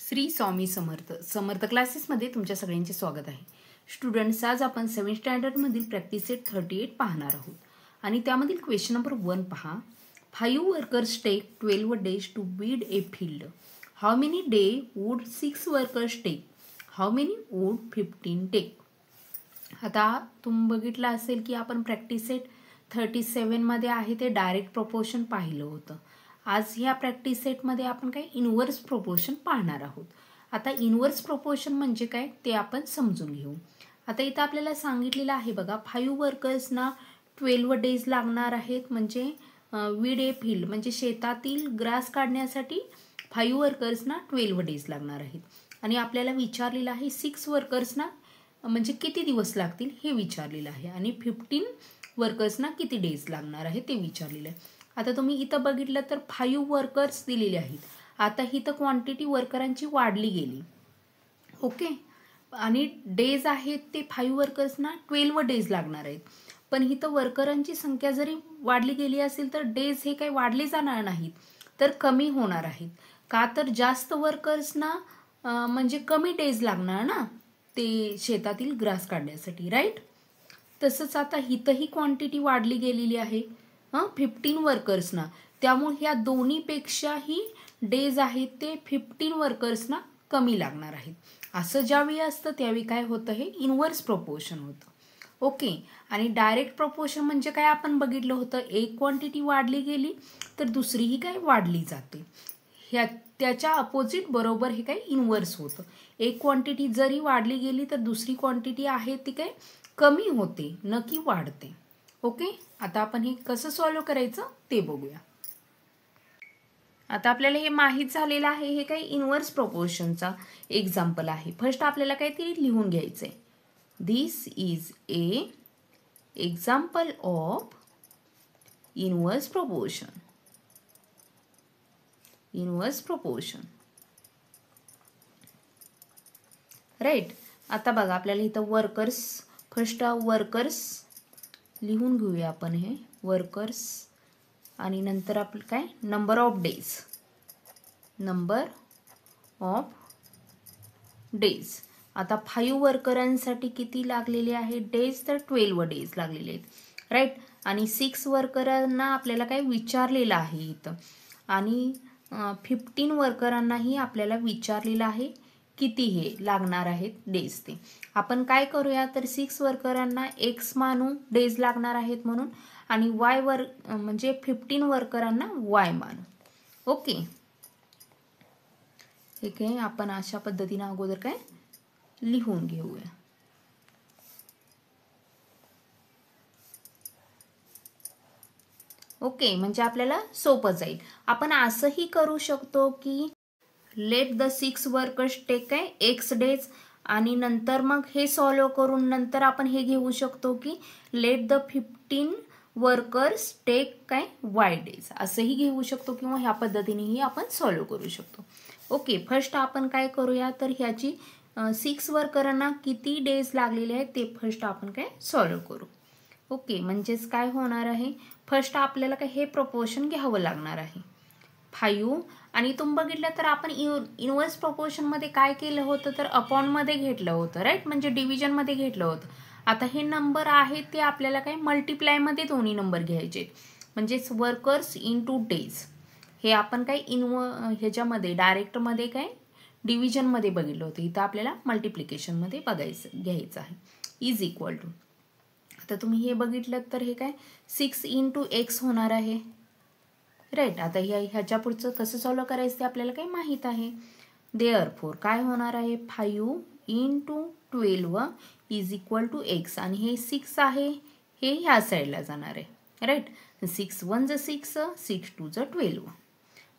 श्री स्वामी समर्थ समर्थ क्लासेसमध्ये तुमच्या सगळ्यांचे स्वागत आहे. स्टुडंट्स, आज आपण 7th स्टँडर्डमधील प्रॅक्टिस सेट 38 पाहणार आहोत आणि त्यामधील क्वेश्चन नंबर 1 पहा. 5 workers take 12 days to weed a field. How many day would 6 workers take? How many would 15 take? आता तुम्ही बघितलं असेल की आपण प्रॅक्टिस सेट 37 मध्ये आहे ते डायरेक्ट प्रोपोर्शन पाहिलं होतं. आज ह्या प्रॅक्टिस सेटमध्ये आपण काय इनव्हर्स प्रोपोर्शन पाहणार आहोत. आता इनव्हर्स प्रोपोर्शन म्हणजे काय ते आपण समजून घेऊ. आता इथं आपल्याला सांगितलेलं आहे बघा, 5 वर्कर्सना 12 डेज लागणार आहेत. म्हणजे वीड ए फील्ड म्हणजे शेतातील ग्रास काढण्यासाठी 5 वर्कर्सना 12 डेज लागणार आहेत. आणि आपल्याला विचारलेलं आहे 6 वर्कर्सना म्हणजे किती दिवस लागतील हे विचारलेलं आहे. आणि 15 वर्कर्सना किती डेज लागणार आहे ते विचारलेलं आहे. आता तुम्ही इथं बघितलं तर 5 वर्कर्स दिलेले आहेत. आता इथं क्वांटिटी वर्करांची वाढली गेली. ओके, आणि डेज आहेत ते 5 वर्कर्सना 12 डेज लागणार आहेत. पण इथं वर्करांची संख्या जरी वाढली गेली असेल तर डेज हे काही वाढले जाणार नाहीत, तर कमी होणार आहेत. का तर जास्त वर्कर्सना म्हणजे कमी डेज लागणार ना ते शेतातील ग्रास काढण्यासाठी, राईट. तसंच आता इथंही क्वांटिटी वाढली गेलेली आहे 15 वर्कर्सना. त्यामुळे ह्या दोन्हीपेक्षाही डेज आहेत ते 15 वर्कर्सना कमी लागणार आहेत. असं ज्यावेळी असतं त्यावेळी काय होतं, हे इनव्हर्स प्रोपोर्शन होतं. ओके, आणि डायरेक्ट प्रोपोर्शन म्हणजे काय आपण बघितलं होतं, एक क्वांटिटी वाढली गेली तर दुसरीही काय वाढली जाते. त्याच्या अपोजिट बरोबर हे काय इनव्हर्स होतं. एक क्वांटिटी जरी वाढली गेली तर दुसरी क्वांटिटी आहे ती काय कमी होते, न की वाढते. ओके, आता आपण हे कसं सॉल्व्ह करायचं ते बघूया. आता आपल्याला हे माहीत झालेलं आहे, हे काही इनव्हर्स प्रोपोर्शनचा एक्झाम्पल आहे. फर्स्ट आपल्याला काहीतरी लिहून घ्यायचंय. This is a example of inverse proportion. Inverse proportion, right. आता बघा आपल्याला इथं वर्कर्स, फर्स्ट वर्कर्स लिहून घेऊया आपण हे वर्कर्स, आणि नंतर आपलं काय number of days. Number of days. आता 5 वर्करांसाठी किती लागलेले आहेत डेज, तर 12 डेज लागलेले आहेत, राईट. आणि 6 वर्करांना आपल्याला काय विचारलेलं आहे इथं, आणि 15 वर्करांनाही आपल्याला विचारलेलं आहे किती हे लागणार आहेत डेज ते. आपण काय करूया तर 6 वर्करांना एक्स मानू, डेज लागणार आहेत म्हणून, आणि वाय म्हणजे 15 वर्करांना वाय मानू. ओके, ठीक आहे. आपण अशा पद्धतीने अगोदर काय लिहून घेऊया. ओके, म्हणजे आपल्याला सोपं जाईल. आपण असंही करू शकतो की लेट द 6 वर्कर्स टेक काय एक्स डेज, आणि नंतर मग हे सॉल्व्ह करून नंतर आपण हे घेऊ शकतो की लेट द 15 वर्कर्स टेक काय वाय डेज, असंही घेऊ शकतो, किंवा ह्या पद्धतीनेही आपण सॉल्व्ह करू शकतो. ओके, फर्स्ट आपण काय करूया तर ह्याची 6 वर्करांना किती डेज लागलेले आहेत ते फर्स्ट आपण काय सॉल्व्ह करू. ओके, म्हणजेच काय होणार आहे, फर्स्ट आपल्याला काय हे प्रोपोर्शन घ्यावं लागणार आहे 5. आणि तुम्ही बघितलं तर आपण इनव्हर्स प्रोपोर्शनमध्ये काय केलं होतं तर अपॉनमध्ये घेतलं होतं, राईट. म्हणजे डिव्हिजनमध्ये घेतलं होतं. आता हे नंबर आहे ते आपल्याला काय मल्टिप्लायमध्ये दोन्ही नंबर घ्यायचे, म्हणजेच वर्कर्स इंटू डेज. हे आपण काय ह्याच्यामध्ये डायरेक्टमध्ये काय डिव्हिजनमध्ये बघितलं होतं. इथं आपल्याला मल्टिप्लिकेशनमध्ये घ्यायचं आहे. इज इक्वल टू, आता तुम्ही हे बघितलं तर हे काय 6 इंटू एक्स होणार आहे, राईट. आता ह्याच्या पुढचं कसं सॉल्व्ह करायचं ते आपल्याला काही माहीत आहे. देअरफॉर काय होणार आहे 5 into 12 is equal to x, आणि हे 6 आहे हे ह्या साईडला जाणार आहे, राईट. 6 1 ज 6, 6 2 ज 12.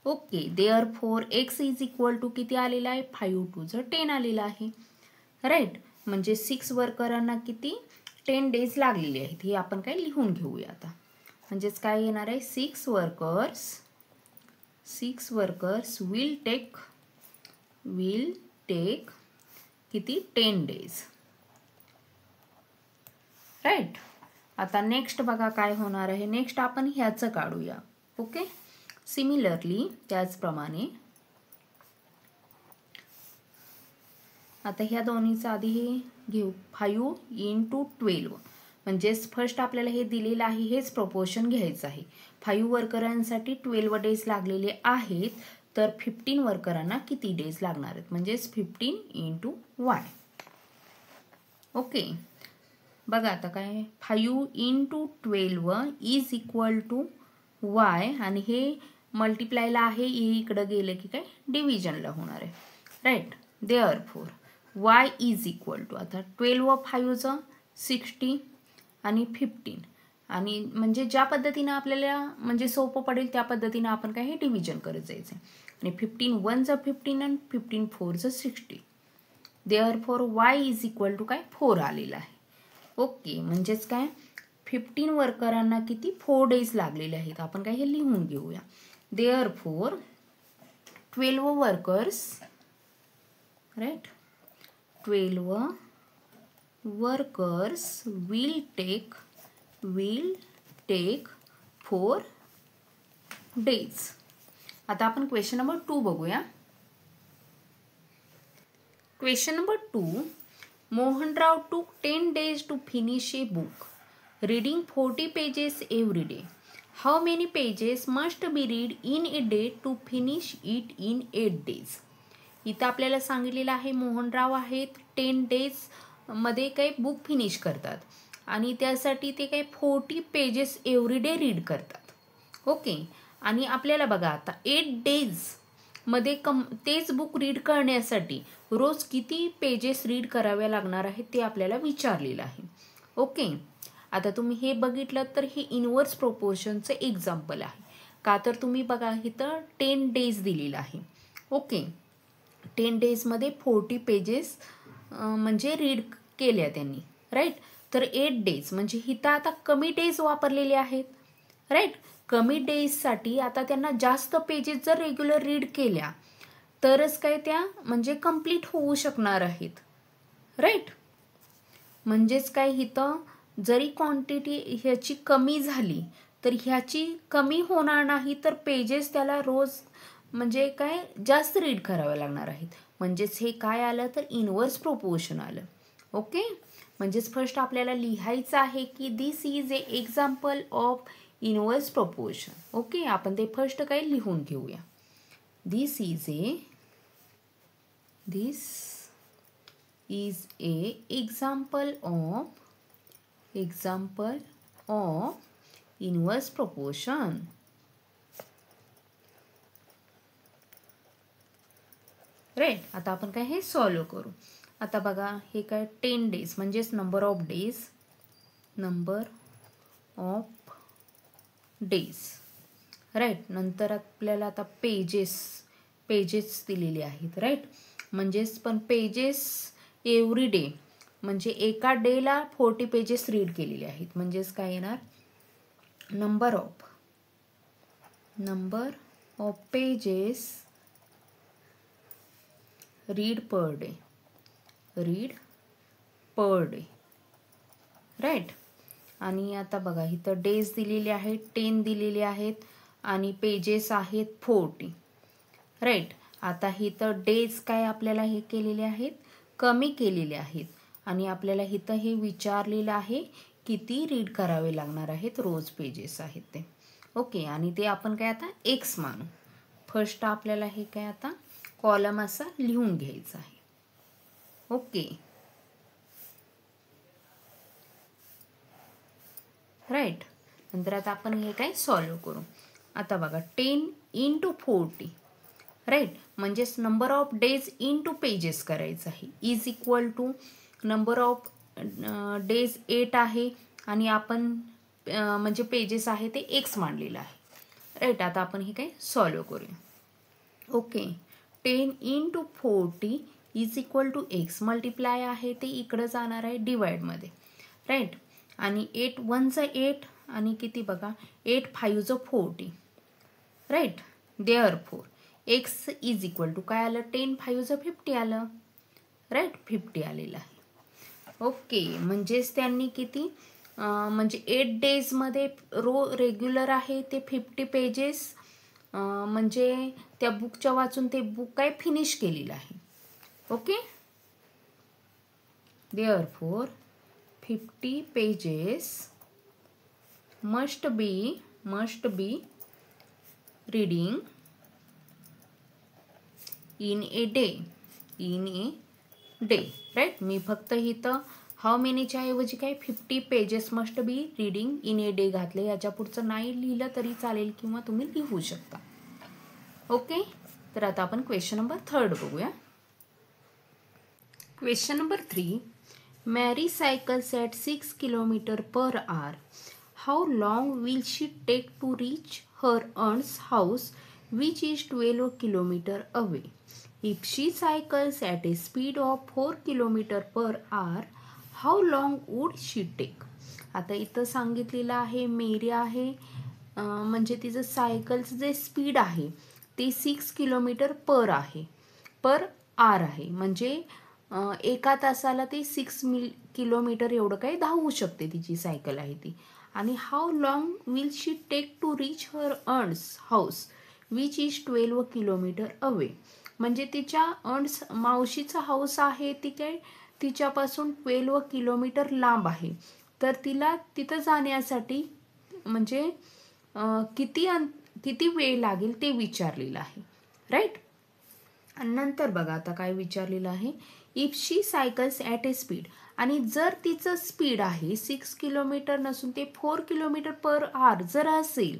Okay, therefore x is equal to किती आलेला आहे 5 2 ज 10 आलेला आहे, राईट. म्हणजे 6 वर्करांना किती 10 डेज लागलेले आहेत हे आपण काय लिहून घेऊया आता. म्हणजेच काय येणार आहे 6 वर्कर्स विल टेक किती 10 डेज, राईट. आता नेक्स्ट बघा काय होणार आहे. नेक्स्ट आपण ह्याचं काढूया. ओके, सिमिलरली त्याचप्रमाणे आता ह्या दोन्हीचं आधी हे घेऊ 5 × 12 म्हणजेच फर्स्ट आपल्याला हे दिलेलं आहे हेच प्रपोर्शन घ्यायचं आहे. 5 वर्करांसाठी 12 डेज लागलेले आहेत तर 15 वर्करांना किती डेज लागणार आहेत म्हणजेच 15 × y. ओके बघा आता काय 5 × 12 इज इक्वल टू y आणि हे मल्टिप्लायला आहे हे इकडं गेलं की काय डिव्हिजनला होणार आहे right. Therefore y is equal to आता 12 व 5चं 60 आणि 15 आणि म्हणजे ज्या पद्धतीनं आपल्याला म्हणजे सोपं पडेल त्या पद्धतीनं आपण काय हे डिव्हिजन करत जायचं आणि 15 1 15 आणि 15 4 60. Therefore y is equal to काय 4 आलेला आहे. ओके म्हणजेच काय 15 वर्करांना किती 4 डेज लागलेले आहेत. आपण काय हे लिहून घेऊया. Therefore 12 workers right 12 workers will take 4 days. आता आपण क्वेश्चन नंबर 2 बघूया. Question number 2 Mohanrao took 10 days to finish a book reading 40 pages every day. How many pages must be read in a day to finish it in 8 days? इथं आपल्याला सांगितलेलं आहे मोहनराव आहेत 10 days मध्ये काही बुक फिनिश करतात आणि त्यासाठी ते काही 40 पेजेस एव्हरी डे रीड करतात. ओके आणि आपल्याला बघा आता 8 डेज मध्ये तेच बुक रीड करण्यासाठी रोज किती पेजेस रीड कराव्या लागणार आहेत ते आपल्याला विचारलेलं आहे. ओके आता तुम्ही हे बघितलं तर हे इनवर्स प्रोपोर्शनचं एक्झाम्पल आहे का तर तुम्ही बघा इथं 10 डेज दिलेलं आहे. ओके 10 डेजमध्ये 40 पेजेस म्हणजे रीड केल्या त्यांनी राईट. तर 8 डेज म्हणजे इथं आता कमी डेज वापरलेले आहेत राईट. कमी डेजसाठी आता त्यांना जास्त पेजेस जर रेग्युलर रीड केल्या तरच काय त्या म्हणजे कंप्लीट होऊ शकणार आहेत राईट. म्हणजेच काय इथं जरी क्वांटिटी ह्याची कमी झाली तर ह्याची कमी होणार नाही तर पेजेस त्याला रोज म्हणजे काय जास्त रीड करावे लागणार आहेत. म्हणजेच हे काय आलं तर इनवर्स प्रोपोर्शन आलं. ओके म्हणजेच फर्स्ट आपल्याला लिहायचं आहे की this is a example of inverse proportion. Okay आपण ते फर्स्ट काय लिहून घेऊया. This is a example of inverse proportion. Right आता आपण काय हे सॉल्व करू. आता बघा हे काय 10 डेज म्हणजेच नंबर ऑफ डेज राईट. नंतर आपल्याला आता पेजेस दिलेले आहेत राईट. म्हणजेच पण पेजेस एव्हरी डे म्हणजे एका डेला 40 पेजेस रीड केलेले आहेत. म्हणजेच काय येणार number of pages read per day right. आणि आता बघा इथं डेज दिलेले आहेत 10 दिलेले आहेत आणि पेजेस आहेत 40 राईट. आता इथं डेज काय आपल्याला हे केलेले आहेत कमी केलेले आहेत आणि आपल्याला इथं हे विचारलेलं आहे किती रीड करावे लागणार आहेत रोज पेजेस आहेत ते. ओके आणि ते आपण काय आता एक्स मानू. फर्स्ट आपल्याला हे काय आता कॉलम असा लिहून घ्यायचा आहे. Okay right. नंतर आता आपण हे काय सॉल्व करू. आता बघा 10 × 40 राईट म्हणजेच number of days into pages करायचं आहे is equal to number of days 8 आहे आणि आपण म्हणजे पेजेस आहे ते एक्स मांडलेलं आहे राईट. आता आपण हे काय सॉल्व करूया. Okay 10 × 40 is equal to x. Multiply आहे ते इकडं जाणार आहे डिवाइडमध्ये राईट. आणि 8 1 8 आणि किती बघा 8 5 40 right. Therefore x is equal to काय आलं 10 5 50 आलं राईट. 50 आलेलं आहे. ओके म्हणजेच त्यांनी किती म्हणजे 8 डेजमध्ये रेग्युलर आहे ते 50 पेजेस म्हणजे त्या बुकच्या वाचून ते बुक काय फिनिश केलेलं आहे. Okay Therefore 50 pages must be reading in a day. Right. मी फक्त इथं हाऊ मेनीच्या ऐवजी काय 50 pages must be reading in a day घातले. याच्या पुढचं नाही लिहिलं तरी चालेल किंवा तुम्ही लिहू शकता. ओके. तर आता आपण क्वेश्चन नंबर 3 बघूया. Question number 3. Mary cycles at 6 km per hour. How long will she take to reach her aunt's house, which is 12 km away? If she cycles at a speed of 4 km per hour, how long would she take? आता इथं सांगितलेलं आहे मेरी आहे म्हणजे तिचं सायकलचं जे speed आहे ते 6 किलोमीटर पर आर आहे. म्हणजे एका तासाला ते 6 किलोमीटर एवढं काही धावू शकते तिची सायकल आहे ती. आणि how long will she take to reach her aunt's house which is 12 kilometre away. म्हणजे तिच्या अंट्स मावशीचा हाऊस आहे ती काय तिच्यापासून 12 किलोमीटर लांब आहे. तर तिला तिथं जाण्यासाठी म्हणजे किती वेळ लागेल ते विचारलेलं आहे. राईट. आणि नंतर बघा आता काय विचारलेलं आहे. If she cycles at a speed. आणि जर तिचं स्पीड आहे 6 किलोमीटर नसून ते 4 किलोमीटर पर आवर जर असेल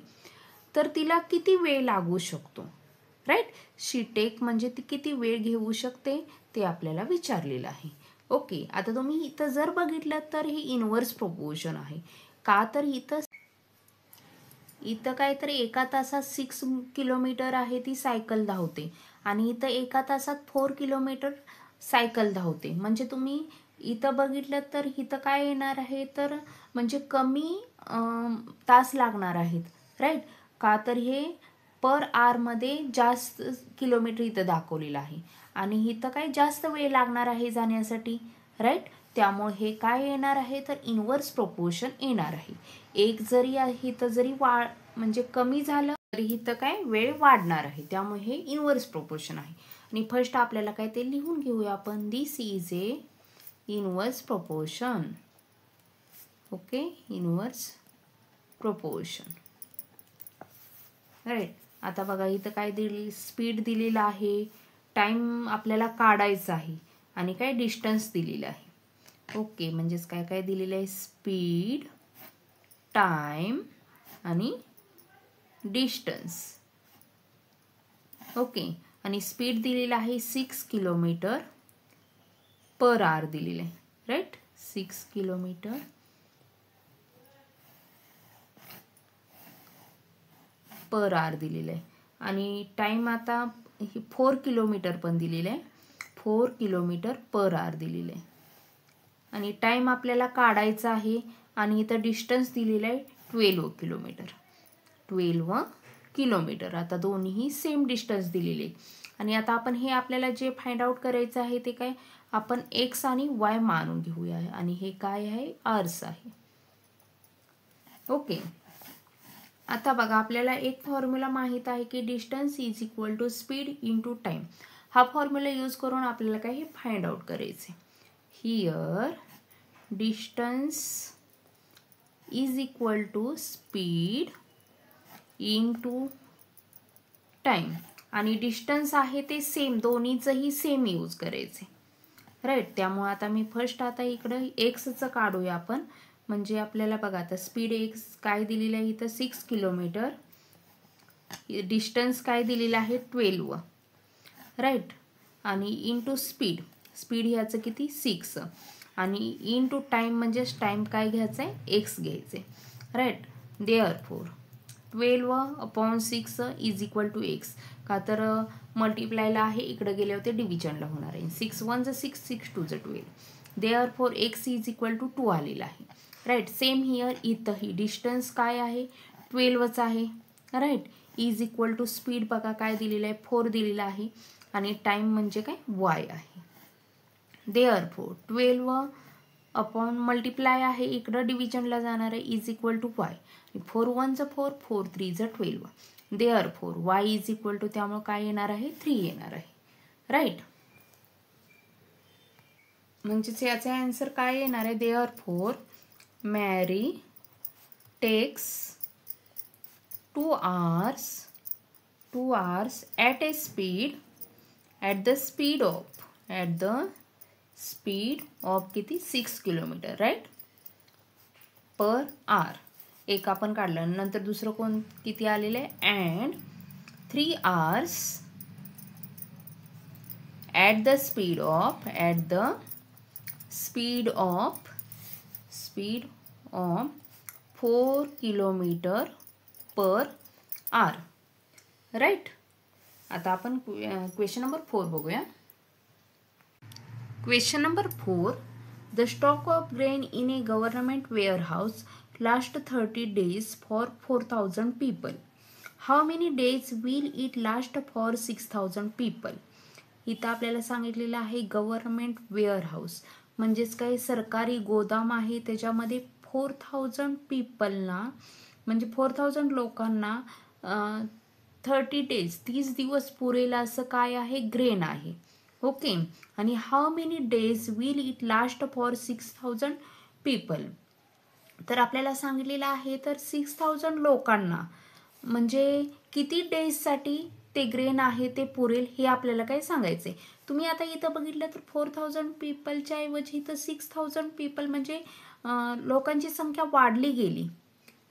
तर तिला किती वेळ लागू शकतो. राईट. शी टेक म्हणजे ती किती वेळ घेऊ शकते ते आपल्याला विचारलेलं आहे. ओके. आता तुम्ही इथं जर बघितलं तर हे इनव्हर्स प्रोपोर्शन आहे. का तर इथं काय तर एका तासात 6 किलोमीटर आहे ती सायकल धावते आणि इथं एका तासात 4 किलोमीटर सायकल धावते. म्हणजे तुम्ही इथं बघितलं तर इथं काय येणार आहे तर म्हणजे कमी तास लागणार आहेत. राईट. का तर हे पर आवरमध्ये जास्त किलोमीटर इथं दाखवलेलं आहे आणि इथं काय जास्त वेळ लागणार आहे जाण्यासाठी. राईट. त्यामुळे हे काय येणार आहे तर इनव्हर्स प्रोपोर्शन येणार आहे. एक जरी इथं जरी म्हणजे कमी झालं तरी इथं काय वेळ वाढणार आहे. त्यामुळे हे इनव्हर्स प्रोपोर्शन आहे. आणि फर्स्ट आपल्याला काय ते लिहून घेऊया आपण. This is a inverse proportion. Okay. Inverse proportion. Right. आता बघा इथं काय दिली स्पीड दिलेला आहे, टाइम आपल्याला काढायचा आहे आणि काय डिस्टन्स दिलेलं आहे. ओके. म्हणजेच काय काय दिलेलं आहे स्पीड, टाइम आणि डिस्टन्स. ओके. आणि स्पीड दिलेला आहे 6 किलोमीटर पर आवर दिलेलं आहे. राईट. 6 किलोमीटर पर आवर दिलेलं आहे. आणि टाइम आता 4 किलोमीटर पण दिलेलं आहे. 4 किलोमीटर पर आवर दिलेलं आहे. आणि टाइम आपल्याला काढायचा आहे आणि इथं डिस्टन्स दिलेलं आहे 12 किलोमीटर. 12 किलोमीटर. आता दोन्ही सेम डिस्टन्स दिलेले. आणि आता आपण हे आपल्याला जे फाइंड आउट करायचं आहे ते काय आपण एक्स आणि वाय मानून घेऊया. आणि हे काय आहे आर्स आहे. ओके. आता बघा आपल्याला एक फॉर्म्युला माहित आहे की distance is equal to speed into time. हा फॉर्म्युला यूज करून आपल्याला काय हे फाइंड आउट करायचे. Here distance is equal to speed into time. आणि डिस्टन्स आहे ते सेम दोन्हीचंही सेम यूज करायचे. राईट. त्यामुळे आता मी फर्स्ट आता इकडं एक्सचं काढूया आपण. म्हणजे आपल्याला बघा आता स्पीड एक्स काय दिलेलं आहे इथं 6 किलोमीटर. डिस्टन्स काय दिलेलं आहे 12. राईट. आणि इंटू स्पीड ह्याचं किती 6 आणि इंटू टाइम म्हणजेच टाइम काय घ्यायचं आहे एक्स घ्यायचे. Right. Therefore 12/6 is equal to x. का तर मल्टिप्लायला आहे इकडे गेले होते डिव्हिजनला होणार आहे. 6 1 6 6 2 12. Therefore x is equal to 2 आलेला आहे. राईट. सेम हिअर इथंही डिस्टन्स काय आहे 12च आहे. Right. Is equal to speed बघा काय दिलेलं आहे 4 दिलेलं आहे आणि टाइम म्हणजे काय वाय आहे. देअरफॉर 12 अपॉन मल्टिप्लाय आहे इकडं डिव्हिजनला जाणार आहे is equal to y. 4 1 4 4 3 12. Therefore y is equal to त्यामुळे काय येणार आहे 3 येणार आहे. राईट. म्हणजेच याचा आन्सर काय येणार आहे, देअरफोर मॅरी text 2 hours at the speed of किती 6 किलोमीटर राईट पर आवर. एक आपण काढलं. नंतर दुसरं कोण किती आलेलं आहे, and 3 hours at the speed of 4 kilometre per hour right. आता आपण क्वेश्चन नंबर 4 बघूया. Question number 4, the stock of grain in a government warehouse last 30 days for 4000 people. How many days will it last for 6000 people. इथं आपल्याला सांगितलेलं आहे government warehouse म्हणजेच काही सरकारी गोदाम आहे, त्याच्यामध्ये 4000 पीपलना म्हणजे 4000 लोकांना 30 days 30 दिवस पुरेल असं काय आहे, ग्रेन आहे. ओके. आणि how many days will it last for 6000 people. तर आपल्याला सांगितलेलं आहे तर 6000 लोकांना म्हणजे किती डेजसाठी ते ग्रेन आहे ते पुरेल हे आपल्याला काय सांगायचे. तुम्ही आता इथं बघितलं तर 4000 पीपलच्या ऐवजी इथं 6000 पीपल म्हणजे लोकांची संख्या वाढली गेली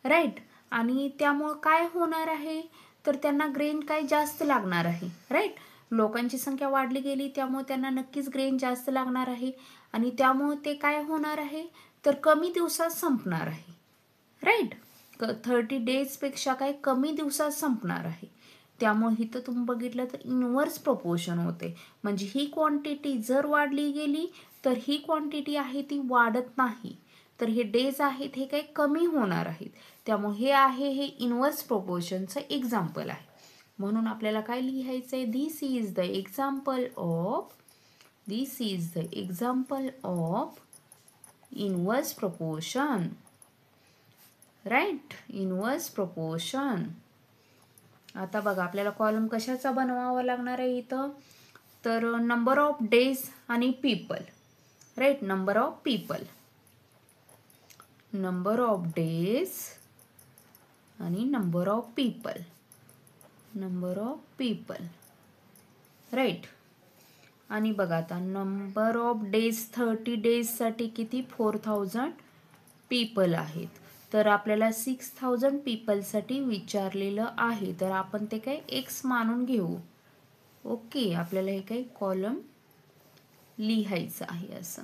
राईट. आणि त्यामुळं काय होणार आहे तर त्यांना ग्रेन काय जास्त लागणार आहे राईट. लोकांची संख्या वाढली गेली त्यामुळे त्यांना नक्कीच ग्रेन जास्त लागणार आहे आणि त्यामुळे ते काय होणार आहे तर कमी दिवसात संपणार आहे राईट. 30 days काय कमी दिवसात संपणार आहे. त्यामुळे इथं तुम्ही बघितलं तर इनव्हर्स प्रपोर्शन होते. म्हणजे ही क्वांटिटी जर वाढली गेली तर ही क्वांटिटी आहे ती वाढत नाही, तर हे डेज आहेत हे काही कमी होणार आहेत. त्यामुळे हे आहे हे इनव्हर्स प्रोपोर्शनचं एक्झाम्पल आहे. म्हणून आपल्याला काय लिहायचं आहे, this is the example of inverse proportion right. Inverse proportion. आता बघा आपल्याला कॉलम कशाचा बनवावा लागणार आहे इथं तर नंबर ऑफ डेज आणि people right. Number of days आणि नंबर ऑफ पीपल राईट. आणि बघा आता नंबर ऑफ डेज 30 days किती 4000 पीपल आहेत, तर आपल्याला 6000 पीपलसाठी विचारलेलं आहे तर आपण ते काय एक्स मानून घेऊ. ओके. आपल्याला हे काही कॉलम लिहायचं आहे असं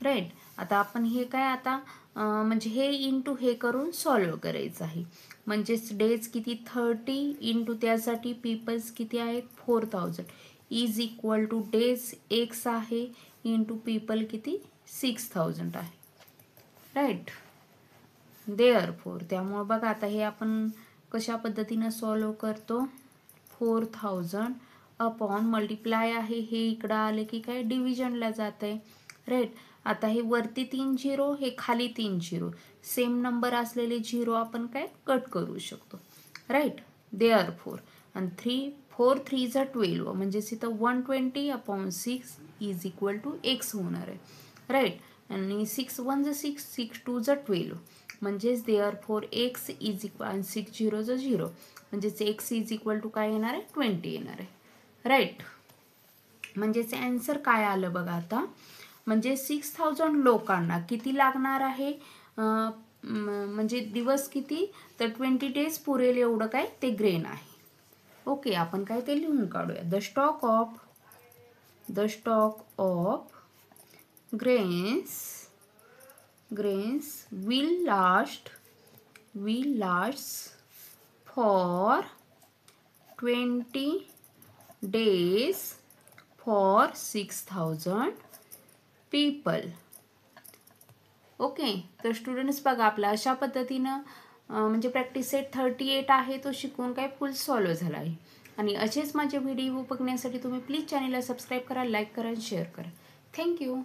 राईट. आता आपण हे काय आता म्हणजे हे इंटू हे करून सॉल्व करायचं आहे. म्हणजेच डेज किती 30 इंटू त्यासाठी पीपल्स किती आहेत 4000 is equal two days x आहे इंटू पीपल किती 6000 आहे राईट. देअरफोर त्यामुळे बघा आता हे आपण कशा पद्धतीनं सॉल्व करतो 4000 अपॉन मल्टिप्लाय आहे हे इकडं आले की काय डिव्हिजनला जात आहे राईट. आता हे वरती 3 0 हे खाली 3 0 सेम नंबर असलेले 0 आपण काय कट करू शकतो राईट. देअरफोर आणि 4 3 जा 12 म्हणजेच इथं 120 upon 6 is equal to x होणार आहे राईट. आणि 6 1 जा 6 6 2 जा 12 म्हणजेच देअरफोर एक्स इज इक्वल आणि 6 0 जा 0 म्हणजेच एक्स इज इक्वल टू काय येणार आहे 20 येणार आहे राईट. म्हणजेच आन्सर काय आलं बघा आता म्हणजे 6000 लोकांना किती लागणार आहे म्हणजे दिवस किती तर 20 days पुरेल एवढं काय ते ग्रेन आहे. ओके. आपण काय ते लिहून काढूया. The stock of grains will last for 20 days for 6000 people. Okay. तर स्टुडंट्स बघा आपला अशा पद्धतीनं म्हणजे प्रॅक्टिस सेट 38 आहे तो शिकून काय फुल सॉल्व झाला आहे. आणि असेच माझे व्हिडिओ बघण्यासाठी तुम्ही प्लीज चॅनलला सबस्क्राईब करा, लाईक करा, शेअर करा. थँक्यू.